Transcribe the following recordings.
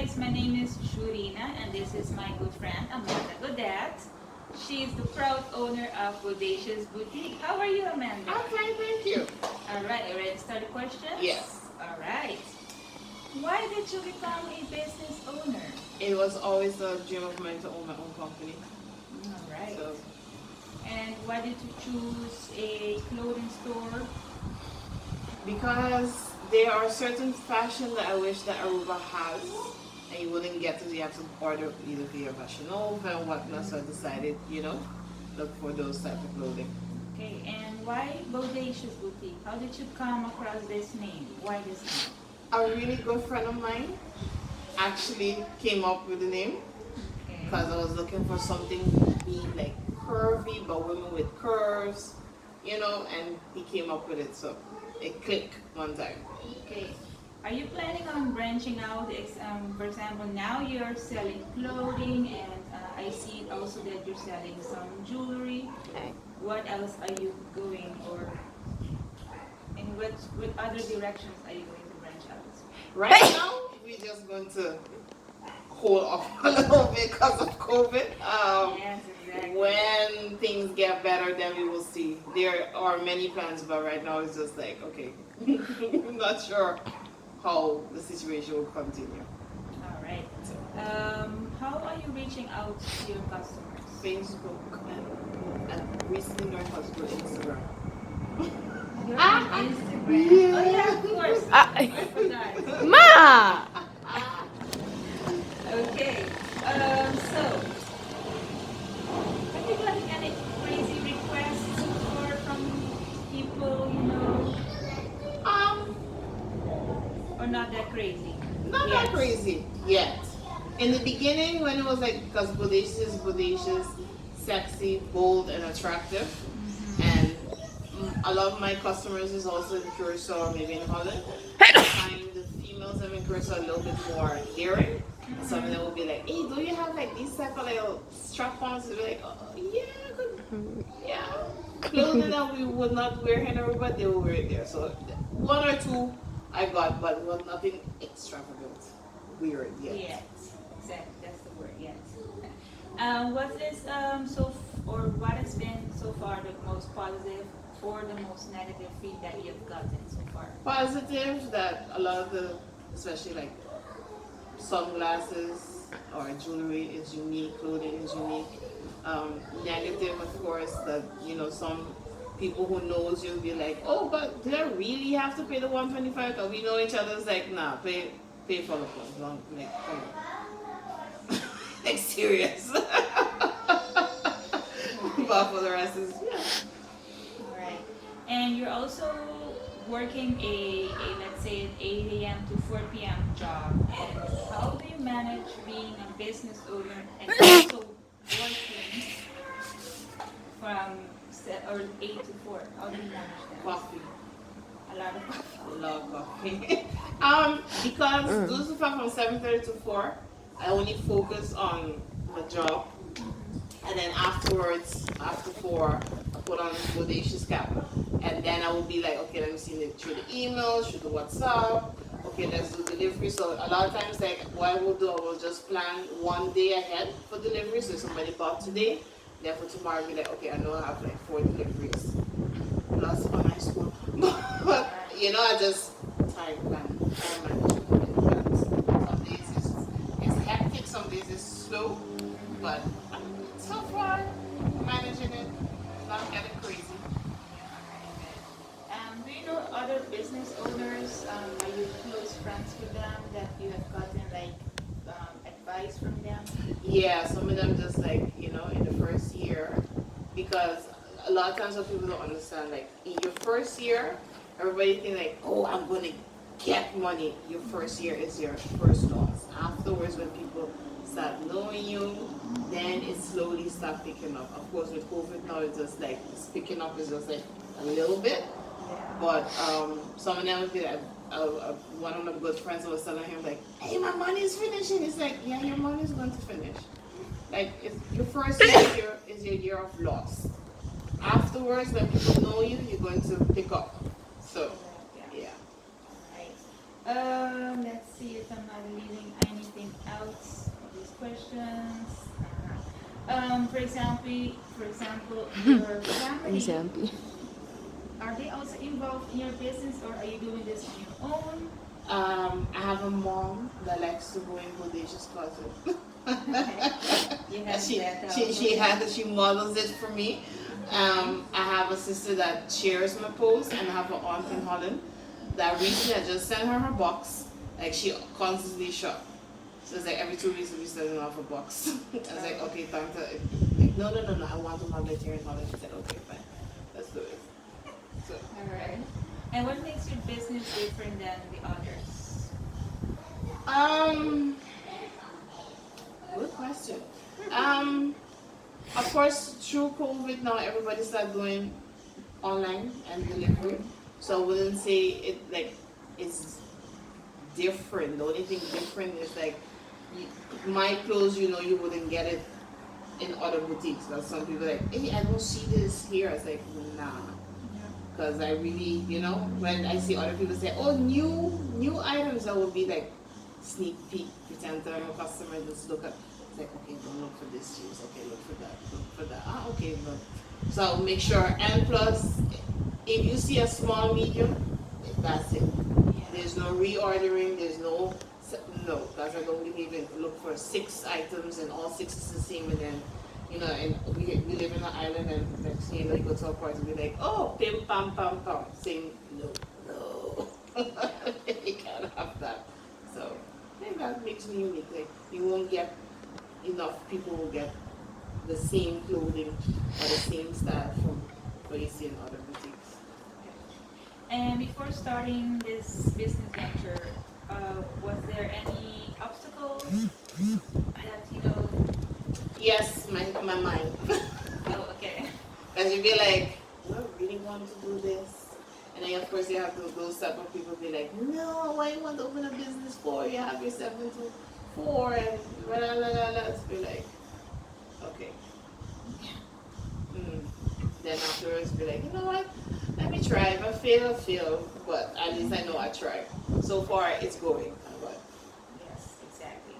guys, my name is Shurina and this is my good friend Amanda Godet. She is the proud owner of Bodacious Boutique. How are you, Amanda? I'm fine, thank you. Alright, you ready to start the questions? Yes. Alright. Why did you become a business owner? It was always a dream of mine to own my own company. Alright. So, And why did you choose a clothing store? because there are certain fashion that I wish that Aruba has, and you wouldn't get to, you have to order either via Fashion Nova and whatnot. So I decided, look for those type of clothing. Okay, and why Bodacious Boutique? How did you come across this name? Why this name? A really good friend of mine actually came up with the name Okay. because I was looking for something being like curvy, but women with curves, and he came up with it. So it clicked one time. Okay. Are you planning on branching out? For example, now you're selling clothing, and I see also that you're selling some jewelry. Okay. What else are you going, or in what other directions are you going to branch out? Right now, we're just going to hold off a little bit because of COVID. Yes, exactly. When things get better, then we will see. There are many plans, but right now it's just like, okay, I'm not sure how the situation will continue. All right. How are you reaching out to your customers? Facebook and recently learned how to do Instagram. You're on Instagram. Yeah. Oh yeah, of course. I forgot. Ma! Okay. So, have you gotten any crazy requests from people, Um, or not that crazy? Not Yes. that crazy yet. In the beginning, when it was like, because bodacious, sexy, bold, and attractive, and a lot of my customers is also in Curacao, maybe in Holland. I find the females in Curacao a little bit more daring. Some of them will be like, "Hey, do you have like these type of little strap-ons?" They'll be like, "Oh, yeah, yeah." Clothing that we would not wear here in Aruba, they will wear it there. So one or two I got, but was nothing extravagant, weird yet. Yes. Exactly. That's the word. Yes. What is or what has been so far the most positive or the most negative feedback you've gotten so far? Positive that a lot of the, especially like sunglasses or jewelry is unique, clothing is unique. Negative, of course, that some people who knows you be like, oh, but do I really have to pay the 125? Because we know each other. It's like, nah, pay for the phone. Like, come on, like serious. But for the rest is Right. And you're also working a let's say an 8 a.m. to 4 p.m. job. And how do you manage being a business owner and also working from 8 to 4? How do you manage that? coffee. A lot of coffee. I love coffee. Because those from 7:30 to 4, I only focus on the job. And then afterwards, after 4, I put on Bodacious cap. And then I will be like, okay, let me see through the emails, through the WhatsApp. Okay, let's do delivery. So a lot of times, like, what I will do, I will just plan one day ahead for delivery. So if somebody bought today, then for tomorrow, I'll be like, okay, I know I have like 4 deliveries. Plus online school. But, I just time management. Some days it's hectic, some days it's slow. But so far, managing it, not getting crazy. Do you know other business owners? Are you close friends with them that you have gotten like advice from them? Yeah, some of them just like, in the first year, because a lot of times what people don't understand, like in your first year, everybody think like, oh, I'm going to get money. Your first year is your first loss. Afterwards, when people start knowing you, then it slowly starts picking up. Of course, with COVID now, it's just like, it's picking up is just like a little bit. But some of them would be like, one of my good friends was telling him like, hey, my money is finishing. It's like, yeah, your money is going to finish. Like, it's, your first year is your year of loss. Afterwards, when people know you, you're going to pick up. So, yeah. Right. Let's see if I'm not leaving anything For example, your family, Example. are they also involved in your business, or are you doing this on your own? I have a mom that likes to go in Bodacious closet. Okay. You have that also. She models it for me. Okay. I have a sister that shares my posts, and I have an aunt in Holland that recently I just sent her her box. Like she constantly shop. So it's like every 2 weeks we sending off a box. I was like, okay, time to like, no, I want to model it here in Holland. She said, okay, fine, let's do it. So All right. And what makes your business different than the others? um good question. Um of course through COVID now everybody started doing online and delivery. So I wouldn't say it like it's different. The only thing different is like you, my clothes, you wouldn't get it in other boutiques. But some people are like, hey, I don't see this here. I was like, nah, because I really, when I see other people say, oh, new items, I will be like sneak peek, pretend that I'm a customer, just look at. It's like, okay, don't look for this shoes. Okay, look for that. Look for that. Ah, okay, but so I'll make sure. And plus, if you see a small medium, that's it. Yeah. There's no reordering. There's no, because I don't believe in look for 6 items and all 6 is the same, and then and we live in an island, and next thing you know, you go to a party and be like, oh, pim pam pam pam, same, no, you can't have that. So I think that makes me unique. Like you won't get enough people will get the same clothing or the same style from what you see in other boutiques. And before starting this business venture, was there any obstacles that Yes, my mind. Oh, okay. Because you be like, do I really want to do this? And then of course you have those type of people be like, no, why you want to open a business for? You have your 7 to 4 and blah blah blah blah. Let's be like, okay. Mm. Then afterwards be like, you know what? Let me try. If I fail, I fail. But at least I know I tried. So far it's going. But Yes, exactly.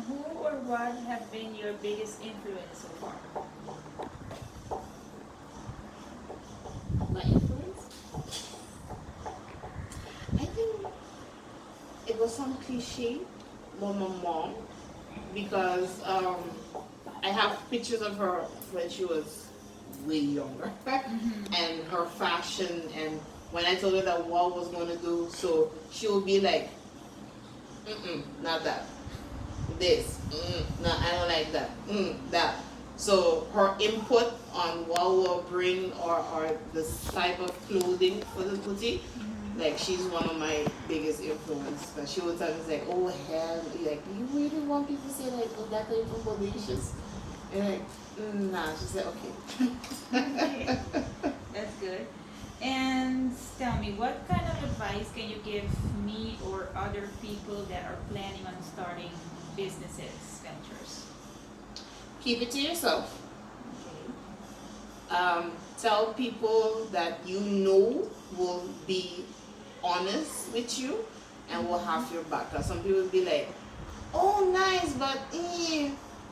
Who or what have been your biggest influence so far? my influence, I think it was some cliche, but my mom, because I have pictures of her when she was way younger, and her fashion, and when I told her that what I was going to do, so she would be like, not that. This, no, I don't like that. That. So her input on what will bring or this type of clothing for the boutique, like she's one of my biggest influence. But she would tell me like, oh hell, like you really want people to say like, oh that came from Bodacious, and like, nah. She said okay. Okay, that's good. And tell me, what kind of advice can you give me or other people that are planning on starting businesses, ventures? Keep it to yourself. Okay. Tell people that you know will be honest with you and will have your back. Cause some people be like, "Oh, nice," but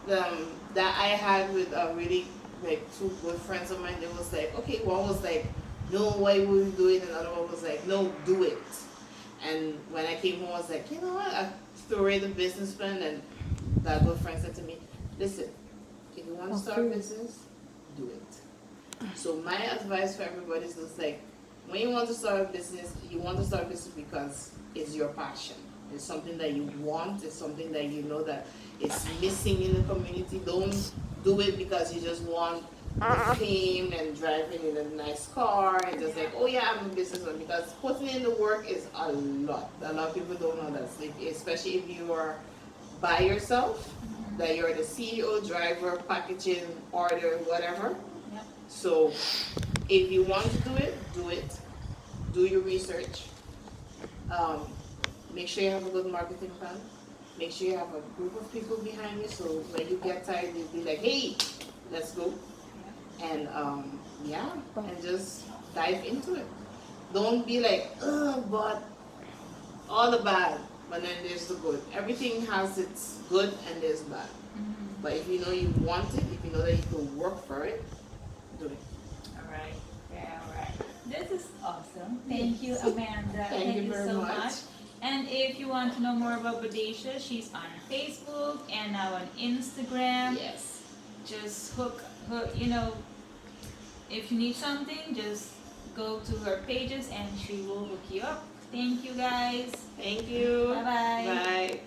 that I had with a really like 2 good friends of mine. It was like, okay, one was like, "No, why would you do it?" And the other one was like, "No, do it." And when I came home, I was like, you know what? I threw away the business plan, and that good friend said to me, "Listen, if you want to start a business, do it." So my advice for everybody is just like, when you want to start a business, you want to start a business because it's your passion. It's something that you want. It's something that you know that it's missing in the community. Don't do it because you just want the fame and driving in a nice car and just like, oh yeah, I'm a businessman. Because putting in the work is a lot. A lot of people don't know that, like, especially if you are by yourself, that you're the CEO, driver, packaging, order, whatever. Yep. So if you want to do it, do it. Do your research. Um, Make sure you have a good marketing plan. Make sure you have a group of people behind you. So when you get tired, you'll be like, "Hey, let's go." And yeah, and just dive into it. Don't be like, "Oh, but all the bad," but then there's the good. Everything has its good and there's bad. But if you know you want it, if you know that you can work for it, do it. All right. Yeah, all right. This is awesome. Thank you, Amanda. Thank you You very so much. much. And if you want to know more about Bodacious, she's on Facebook and now on Instagram. Yes. Just hook, if you need something, just go to her pages and she will hook you up. Thank you guys. Thank you. Bye bye. Bye.